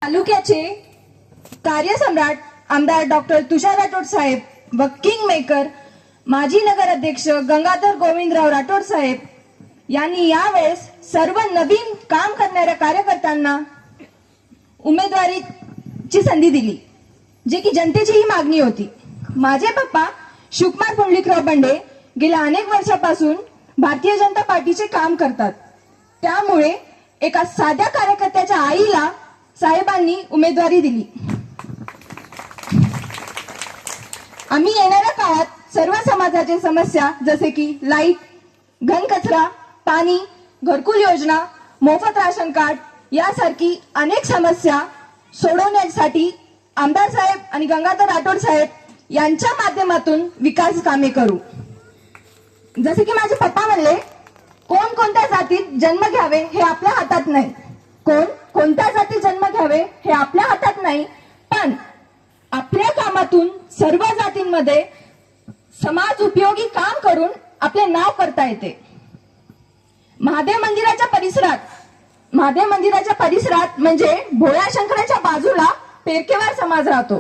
तालुक्याचे कार्यसम्राट आमदार डॉक्टर तुषार राठोड साहेब व किंग मेकर माजी नगर अध्यक्ष गंगाधर गोविंदराव राठोड साहेब यांनी यावेळेस सर्व नवीन काम करणाऱ्या कार्यकर्त्यांना उमेदवारीची संधी दिली, जे की जनतेची ही मागणी होती। माझे पप्पा शुकमार पुंडलिकराव बंडे गेल्या अनेक वर्षापासून भारतीय जनता पार्टीचे काम करतात, त्यामुळे एका साध्या कार्यकर्त्याच्या आईला साहेबांनी उमेदवारी दिली। आम्ही येणाऱ्या काळात सर्व समाजाच्या समस्या जसे की लाईट, घनकचरा, पाणी, घरकुल योजना, मोफत राशन कार्ड यासारखी अनेक समस्या सोडवण्यासाठी आमदार साहेब आणि गंगाधर राठोड साहेब यांच्या माध्यमातून विकास कामे करू। जसे की माझे पप्पा म्हणले, कोण कोणत्या जातीत जन्म घ्यावे हे आपल्या हातात नाही, कोणत्या जाती जन्म घ्यावे हे आपल्या हातात नाही, पण आपल्या कामातून सर्व जातींमध्ये समाज उपयोगी काम करून आपले नाव करता येते। महादेव मंदिराच्या परिसरात म्हणजे भोळ्या शंकराच्या बाजूला पेरकेवार समाज राहतो।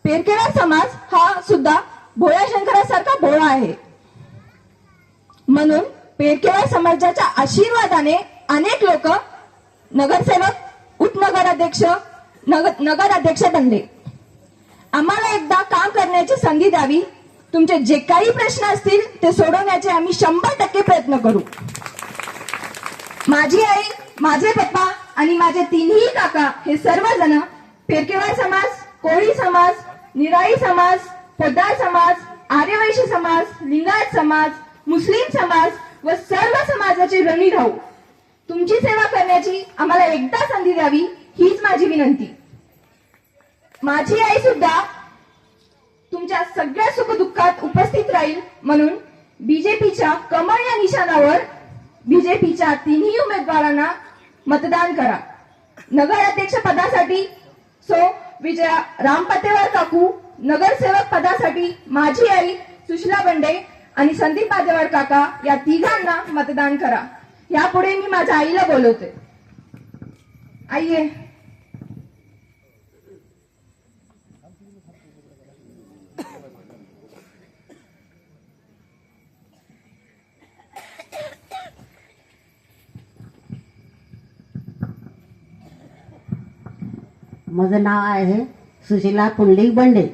पेरकेवार समाज हा सुद्धा भोळ्या शंकरासारखा भोळा आहे, म्हणून पेरकेवार समाजाच्या आशीर्वादाने अनेक लोक नगरसेवक, उपनगराध्यक्ष, नगराध्यक्ष बनले। आम्हाला एकदा काम करण्याची संधी द्यावी, तुमचे जे काही प्रश्न असतील ते सोडवण्याचे आम्ही 100% प्रयत्न करू। माझी आई, माझे पप्पा आणि माझे तिन्ही काका हे सर्वजण पेरकेवार समाज, कोळी समाज, निराळी समाज, पोद्दार समाज, आर्यवैश्य समाज, लिंगायत समाज, मुस्लिम समाज व सर्व समाजाचे ऋणी राहू। तुमची सेवा करण्याची आम्हाला एकदा संधी द्यावी हीच माझी विनंती। माझी आई सुद्धा तुमच्या सगळ्या सुखदुःखात उपस्थित राहील, म्हणून बीजेपीच्या कमळ या निशाणावर बीजेपीच्या तिन्ही उमेदवारांना मतदान करा। नगराध्यक्ष पदासाठी विजया रामपतेवार काकू, नगरसेवक पदासाठी माझी आई सुशीला बंडे आणि संदीप पादेवार काका या तिघांना मतदान करा। यापुढे मी माझ्या आईला बोलवते। आईये, माझं नाव आहे सुशीला पुंडलिक बंडे।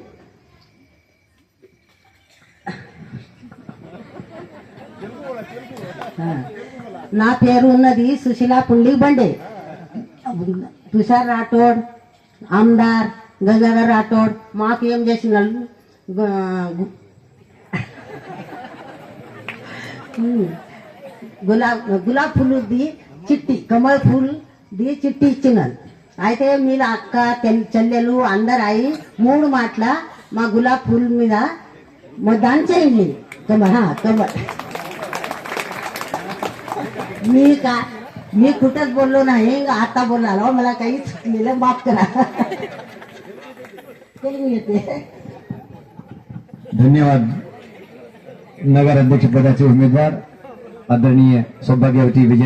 ना पेरू नदी सुशीला पुंडलिक बंडे। तुषार राठोड आमदार, गंगाधर राठोड मा पीएम जयसिंगल गुलाब फूल दी चिट्टी, कमल फूल दी चिट्टी इచ్చినారు। అయితే మీరు అక్క చెల్లెలు అందరు అయి 3 మాటల మా గులాబ్ ఫుల్ మీద मतदान చేయండి। मी कुठंच बोललो नाही, आता बोलालो, मला काही चुकलेलं माफ करा। धन्यवाद। नगर अध्यक्ष पदाचे उमेदवार आदरणीय सौभाग्यवती विजय